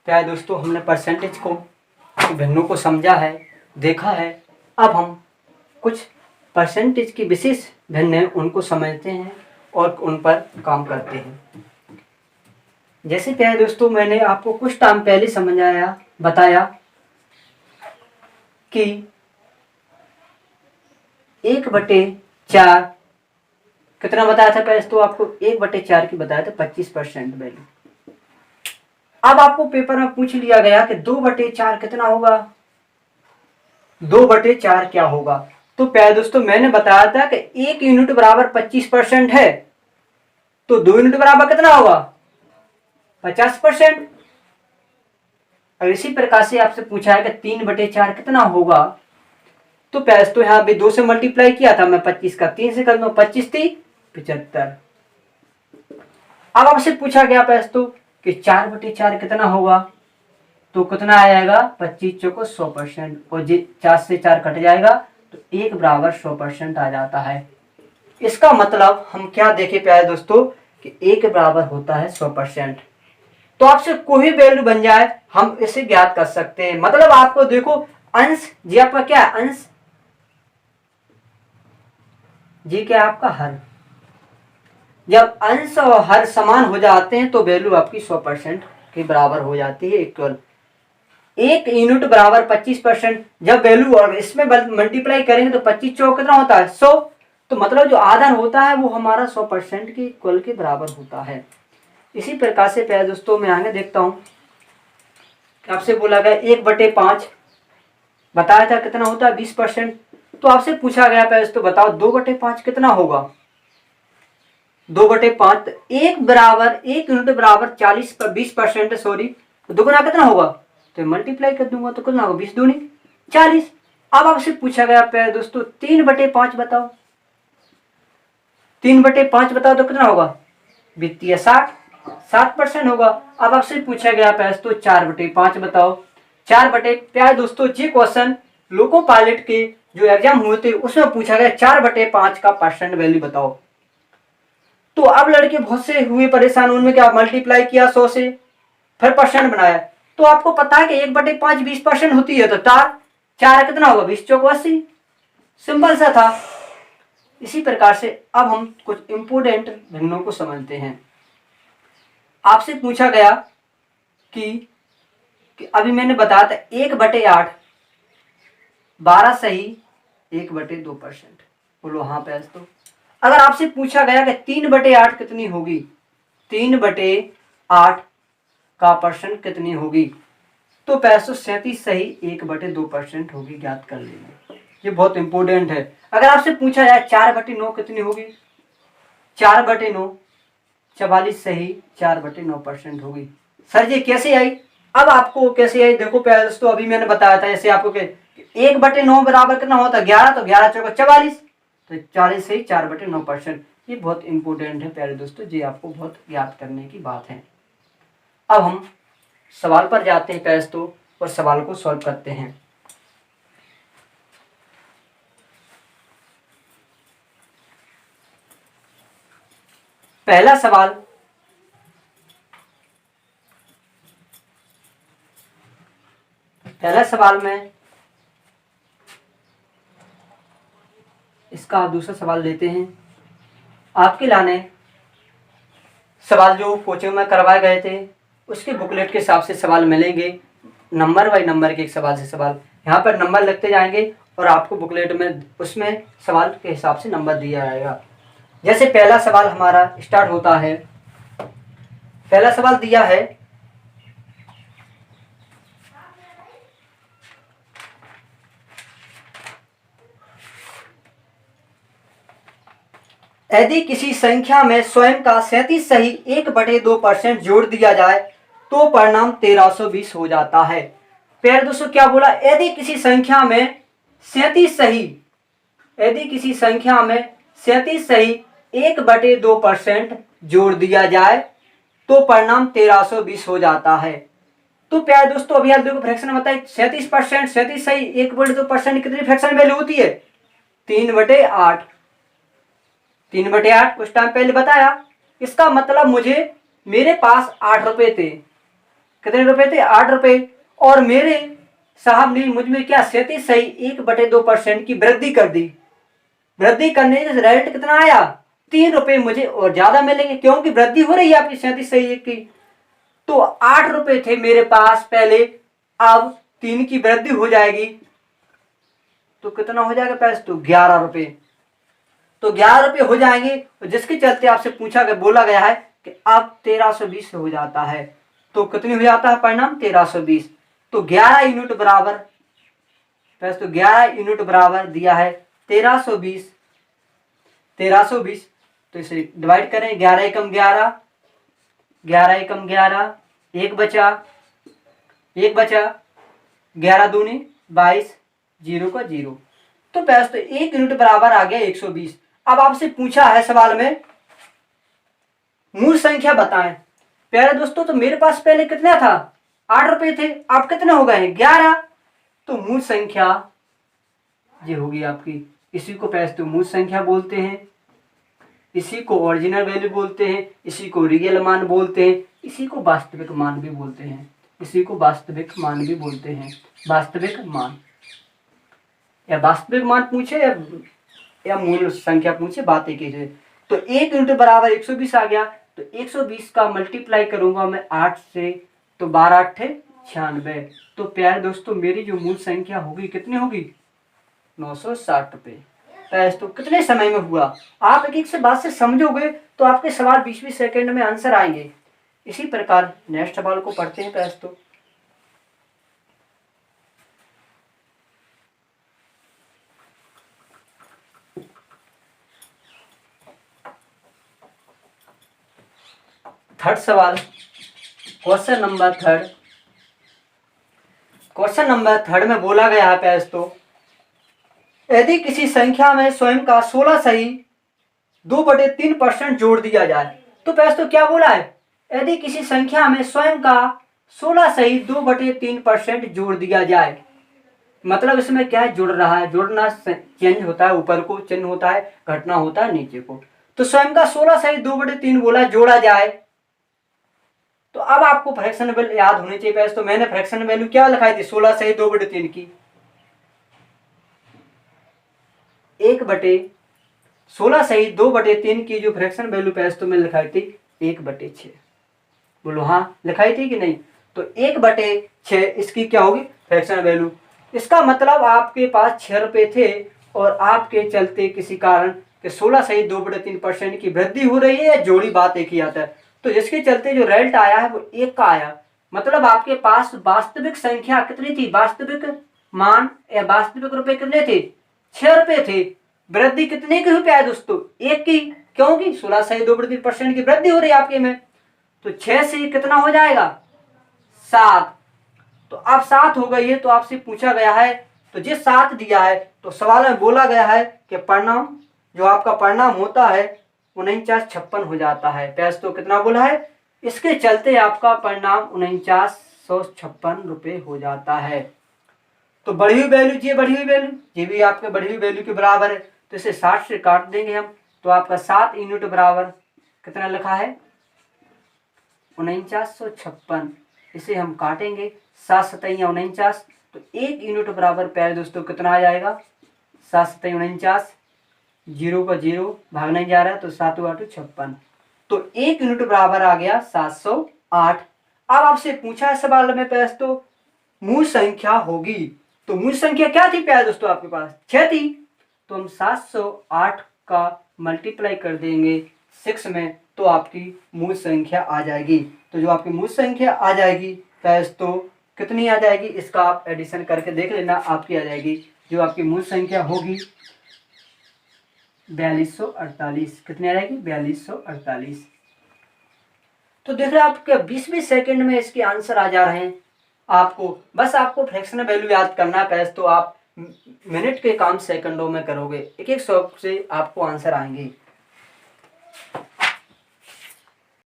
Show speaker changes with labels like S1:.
S1: क्या है दोस्तों, हमने परसेंटेज को, भिन्नों को समझा है, देखा है। अब हम कुछ परसेंटेज की विशेष भिन्न उनको समझते हैं और उन पर काम करते हैं। जैसे क्या है दोस्तों, मैंने आपको कुछ टाइम पहले बताया कि 1/4 कितना बताया था पहले तो आपको, 1/4 की बताया था 25% वैल्यू। अब आपको पेपर में पूछ लिया गया कि 2/4 कितना होगा, 2/4 क्या होगा। तो प्यारे दोस्तों, मैंने बताया था कि 1 यूनिट बराबर 25% है, तो 2 यूनिट बराबर कितना होगा, 50%। और इसी प्रकार से आपसे पूछा है कि 3/4 कितना होगा, तो प्यारे दोस्तों यहाँ भी 2 से मल्टीप्लाई किया था मैं, 25 का 3 से कर दो, 25 थी 75। अब आपसे पूछा गया प्यारे दोस्तों कि 4/4 कितना होगा, तो कितना आ जाएगा, 25 चौको 100%, और 4 से 4 कट जाएगा तो 1 बराबर 100% आ जाता है। इसका मतलब हम क्या देखे प्यारे दोस्तों कि 1 बराबर होता है 100%। तो आपसे कोई वैल्यू बन जाए हम इसे ज्ञात कर सकते हैं। मतलब आपको देखो, अंश जी आपका क्या है, अंश जी क्या आपका हर, जब अंश और हर समान हो जाते हैं तो वैल्यू आपकी 100% के बराबर हो जाती है, इक्वल। 1 यूनिट बराबर 25%, जब वैल्यू और इसमें मल्टीप्लाई करेंगे तो 25 चौक कितना होता है, 100। तो मतलब जो आधा होता है वो हमारा 100% के इक्वल के बराबर होता है। इसी प्रकार से प्यारे दोस्तों मैं आगे देखता हूं, आपसे बोला गया 1/5 बताया था कितना होता है, 20%। तो आपसे पूछा गया प्यारे दोस्तों बताओ 2/5 कितना होगा, 2/5 1 यूनिट बराबर 20% सॉरी, तो दुगुना कितना होगा, तो मल्टीप्लाई कर दूंगा तो कितना होगा, 20 दूनी 40। अब आपसे पूछा गया प्यारे दोस्तों 3/5 बताओ, 3/5 बताओ तो कितना होगा, वित्तीय 60% होगा। अब आपसे पूछा गया प्यारे दोस्तों 4/5 बताओ, प्यारे दोस्तों ये क्वेश्चन लोको पायलट के जो एग्जाम हुए थे उसमें पूछा गया 4/5 का परसेंट वैल्यू बताओ। तो अब लड़के बहुत से हुए परेशान, उनमें क्या मल्टीप्लाई किया 100 से, फिर परसेंट बनाया। तो आपको पता है कि 1/5 20% होती है, तो 4 कितना होगा, 20 चौक 80। सिंपल सा था। इसी प्रकार से अब हम कुछ इंपोर्टेंट भिन्नों को समझते हैं। आपसे पूछा गया कि अभी मैंने बताया था 1/8 12 सही 1/2%। बोलो हाँ पे तो अगर आपसे पूछा गया कि 3/8 कितनी होगी, 3/8 का परसेंट कितनी होगी, तो 37 सही 1/2% होगी, ज्ञात कर लेंगे। ये बहुत इंपॉर्टेंट है। अगर आपसे पूछा जाए 4/9 कितनी होगी, 4/9 44 सही 4/9% होगी। सर ये कैसे आई, अब आपको कैसे आई देखो प्यारे दोस्तों, अभी मैंने बताया था ऐसे आपको 1/9 बराबर कितना होता है 11, तो 11 चौका 44, तो 40 सही 4/9%। ये बहुत इंपॉर्टेंट है प्यारे दोस्तों, ये आपको बहुत याद करने की बात है। अब हम सवाल पर जाते हैं प्यारे दोस्तों और सवाल को सॉल्व करते हैं। पहला सवाल में इसका दूसरा सवाल लेते हैं। आपके लाने सवाल जो कोचिंग में करवाए गए थे उसके बुकलेट के हिसाब से सवाल मिलेंगे, नंबर बाई नंबर के, एक सवाल से सवाल यहाँ पर नंबर लगते जाएंगे और आपको बुकलेट में उसमें सवाल के हिसाब से नंबर दिया जाएगा। जैसे पहला सवाल हमारा स्टार्ट होता है, पहला सवाल दिया है यदि किसी संख्या में स्वयं का 37 सही 1/2% जोड़ दिया जाए तो परिणाम 1320 हो जाता है। प्यारे दोस्तों क्या बोला, यदि किसी संख्या में 37 सही, यदि किसी संख्या में 37 सही 1/2% जोड़ दिया जाए तो परिणाम 1320 हो जाता है। तो प्यारे दोस्तों अभी आप देखो फ्रैक्शन बताइए, 37% 37 सही 1/2% कितनी फ्रैक्शन वैल्यू होती है, 3/8, 3/8 कुछ टाइम पहले बताया। इसका मतलब मुझे मेरे पास 8 रुपए थे, कितने रुपए थे? 8 रुपए। और मेरे साहब ने मुझ में क्या 37.1/2% की वृद्धि कर दी। वृद्धि करने से रिजल्ट कितना आया? 3 रुपए मुझे और ज्यादा मिलेंगे, क्योंकि वृद्धि हो रही है आपकी 37.1 की। तो 8 रुपए थे मेरे पास पहले, अब 3 की वृद्धि हो जाएगी तो कितना हो जाएगा पैसे? तो 11 रुपए। तो 11 रुपए हो जाएंगे, जिसके चलते आपसे पूछा गया, बोला गया है कि अब 1320 हो जाता है। तो कितनी हो जाता है परिणाम? 1320। तो 11 यूनिट बराबर पैसे, तो 11 यूनिट बराबर दिया है 1320। 1320 तो इसे डिवाइड करें, 11 एकम 11, 11 एकम 11, एक बचा, 11 दूनी 22, 0 का 0। तो पैसे तो 1 यूनिट बराबर आ गया 120। अब आपसे पूछा है सवाल में मूल संख्या बताएं। प्यारे दोस्तों, तो मेरे पास पहले कितना था? 8 रुपए थे, अब कितने हो गए? 11। तो मूल संख्या ये होगी आपकी, इसी को पैसे तो मूल संख्या बोलते हैं, इसी को ओरिजिनल वैल्यू बोलते हैं, इसी को रियल मान बोलते हैं, इसी को वास्तविक मान भी बोलते हैं, इसी को वास्तविक मान भी बोलते हैं। वास्तविक मान या वास्तविक मान पूछे या मूल संख्या पूछे, बात एक ही है। तो 1 यूनिट बराबर 120 आ गया। तो 120 का मल्टीप्लाई करूंगा मैं 8 से, तो 12 8 96। तो प्यारे दोस्तों, मेरी जो मूल संख्या होगी कितनी होगी? 960 रुपये। तो कितने समय में हुआ? आप एक एक से बात से समझोगे तो आपके सवाल 20-20 सेकंड में आंसर आएंगे। इसी प्रकार नेक्स्ट सवाल को पढ़ते हैं दोस्तों। थर्ड सवाल, question number third. Question number third में बोला गया है दोस्तों, यदि किसी संख्या में स्वयं का 16 सही 2/3% जोड़ दिया जाए। तो दोस्तों क्या बोला है? यदि किसी संख्या में स्वयं का 16 सही 2/3% जोड़ दिया जाए। मतलब इसमें क्या है? जुड़ रहा है, जोड़ना चेंज होता है, ऊपर को चिन्ह होता है, घटना होता है नीचे को। तो स्वयं का 16 सही 2/3 बोला, जोड़ा जाए। तो अब आपको फ्रैक्शन वैल्यू याद होनी चाहिए पैसे। तो मैंने फ्रैक्शन वैल्यू क्या लिखाई थी? 16 सही 2/3 की 1/16 सही 2/3 की जो फ्रैक्शन वैल्यू पैसे तो मैं लिखाई थी 1/6। बोलो हाँ, लिखाई थी कि नहीं? तो 1/6 इसकी क्या होगी? Fraction value. इसका मतलब आपके पास 6 रुपए थे और आपके चलते किसी कारण कि 16 सही 2/3% की वृद्धि हो रही है, या जोड़ी, बात एक ही आता है। तो जिसके चलते जो रिजल्ट आया है वो 1 का आया। मतलब आपके पास वास्तविक संख्या कितनी थी? वास्तविक मान या वास्तविक रुपए कितने थे? 6 रुपए थे। वृद्धि कितने की रुपया है दोस्तों? 1 की, क्योंकि 16 सही 2/3% की वृद्धि हो रही है आपके में। तो 6 से कितना हो जाएगा? 7। तो अब 7 हो गई है। तो आपसे पूछा गया है, तो जिस 7 दिया है तो सवाल में बोला गया है कि परिणाम, जो आपका परिणाम होता है 4956 हो जाता है। पैसे तो कितना बोला है? इसके चलते आपका परिणाम 4956 रुपये हो जाता है। तो बढ़ी हुई वैल्यू, ये बढ़ी हुई वैल्यू, ये भी आपके बढ़ी हुई वैल्यू के बराबर है। तो इसे 60 से काट देंगे हम। तो आपका 7 यूनिट बराबर कितना लिखा है? 4956। इसे हम काटेंगे, 7 सतैया 49। तो 1 यूनिट बराबर प्यारे दोस्तों कितना आ जाएगा? 7 सतैया 49, 0 का 0 भाग नहीं जा रहा है, तो 7 8 56। तो 1 यूनिट बराबर आ गया 708। अब आपसे पूछा है सवाल में प्यारे दोस्तों, मूल संख्या होगी। तो मूल संख्या क्या थी प्यारे दोस्तों? आपके पास 6 थी। तो हम 708 का मल्टीप्लाई कर देंगे 6 में, तो आपकी मूल संख्या आ जाएगी। तो जो आपकी मूल संख्या आ जाएगी पैस, तो कितनी आ जाएगी? इसका आप एडिशन करके देख लेना, आपकी आ जाएगी। जो आपकी मूल संख्या होगी 4248। कितनी आ जाएगी? 4248। तो देख रहे हैं आपके 20-20 सेकंड में इसके आंसर आ जा रहे हैं। आपको बस आपको फ्रैक्शन वैल्यू याद करना है पैस, तो आप मिनट के काम सेकंडों में करोगे। एक एक शॉप से आपको आंसर आएंगे।